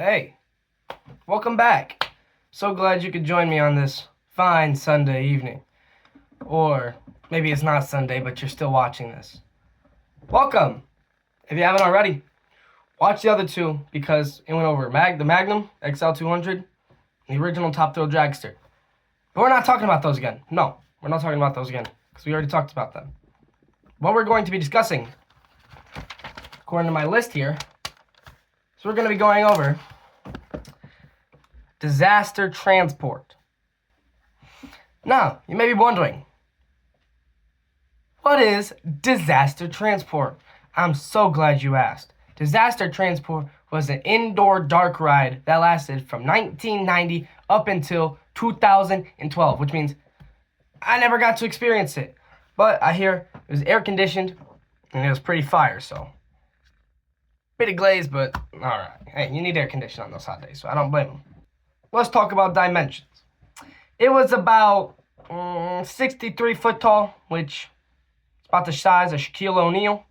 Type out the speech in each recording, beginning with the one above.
Hey, welcome back. So glad you could join me on this fine Sunday evening. Or maybe it's not Sunday, but you're still watching this. Welcome. If you haven't already, watch the other two because it went over the Magnum XL200 and the original Top Thrill Dragster. But we're not talking about those again. No, we're not talking about those again because we already talked about them. What we're going to be discussing, according to my list here, so we're going to be going over disaster transport. Now, you may be wondering, what is disaster transport? I'm so glad you asked. Disaster transport was an indoor dark ride that lasted from 1990 up until 2012, which means I never got to experience it. But I hear it was air conditioned and it was pretty fire, so bit of glaze, but all right. Hey, you need air conditioning on those hot days, so I don't blame them. Let's talk about dimensions. It was about 63 foot tall, which is about the size of Shaquille O'Neal,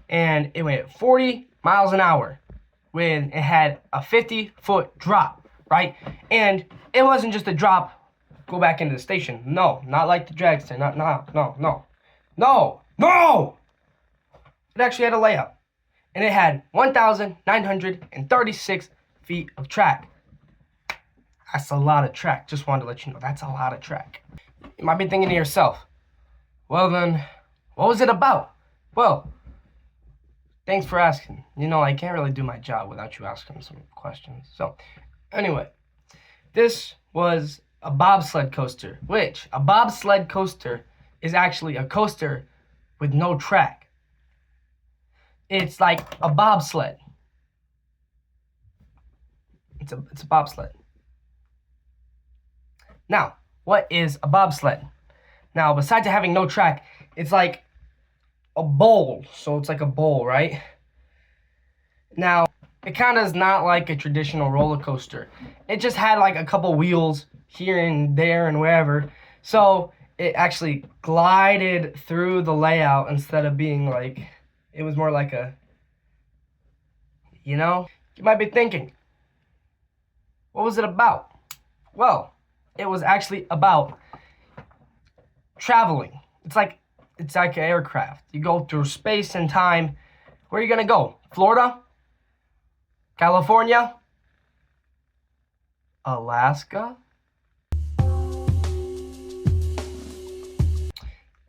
and it went 40 miles an hour when it had a 50-foot drop, right? And it wasn't just a drop, go back into the station. No, not like the dragster. No. It actually had a layout. And it had 1,936 feet of track. That's a lot of track. Just wanted to let you know, that's a lot of track. You might be thinking to yourself, well then, what was it about? Well, thanks for asking. You know, I can't really do my job without you asking some questions. So, anyway, this was a bobsled coaster, which a bobsled coaster is actually a coaster with no track. It's like a bobsled. It's a bobsled. Now, what is a bobsled? Now, besides having no track, it's like a bowl. So it's like a bowl, right? Now, it kind of is not like a traditional roller coaster. It just had like a couple wheels here and there and wherever. So it actually glided through the layout instead of being like, it was more like a, you might be thinking, what was it about? Well, it was actually about traveling. It's like an aircraft. You go through space and time. Where are you gonna go? Florida? California? Alaska?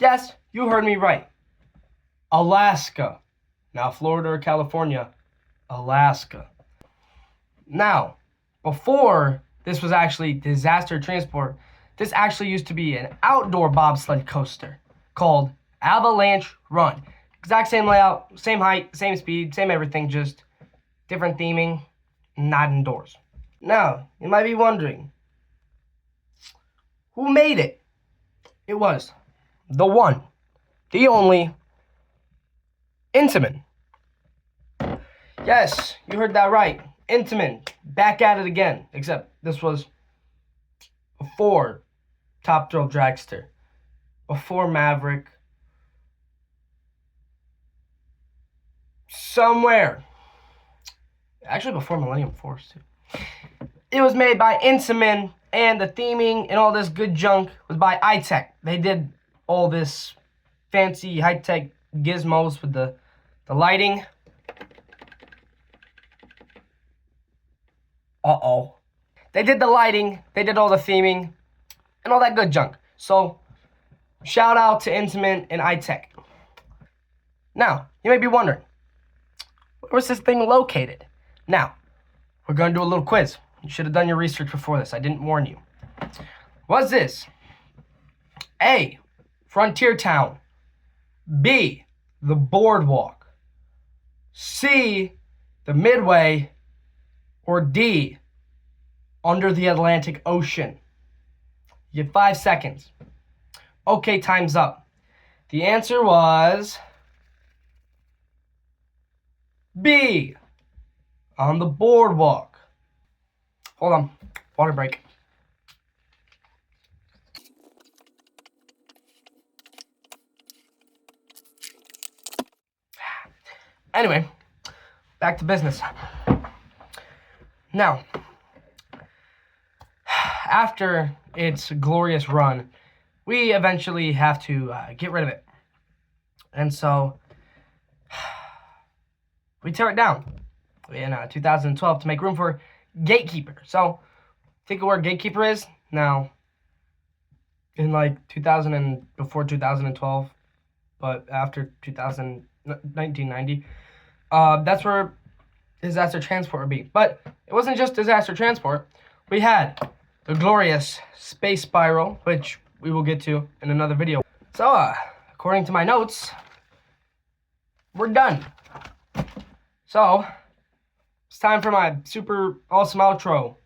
Yes, you heard me right. Alaska. Not Florida or California. Alaska. Now, before this was actually disaster transport, this actually used to be an outdoor bobsled coaster called Avalanche Run. Exact same layout, same height, same speed, same everything, just different theming, not indoors. Now, you might be wondering, who made it? It was the one, the only, Intamin. Yes, you heard that right. Intamin, back at it again, except this was before Top Thrill Dragster, before Maverick, somewhere, actually before Millennium Force too. It was made by Intamin, and the theming and all this good junk was by iTech. They did all this fancy high-tech gizmos with the lighting. They did the lighting, they did all the theming, and all that good junk. So, shout out to Intamin and iTech. Now, you may be wondering, where was this thing located? Now, we're going to do a little quiz. You should have done your research before this. I didn't warn you. Was this A, Frontier Town, B, the Boardwalk, C, the Midway, or D, under the Atlantic Ocean? You have 5 seconds. Okay, time's up. The answer was B, on the Boardwalk. Hold on, water break. Anyway, back to business. Now, after its glorious run, we eventually have to get rid of it. And so we tear it down in 2012 to make room for Gatekeeper. So think of where Gatekeeper is now in like 2000 and before 2012, but after 1990, that's where Disaster Transport would be. But it wasn't just Disaster Transport. We had the glorious Space Spiral, which we will get to in another video. So, according to my notes, we're done. So, it's time for my super awesome outro.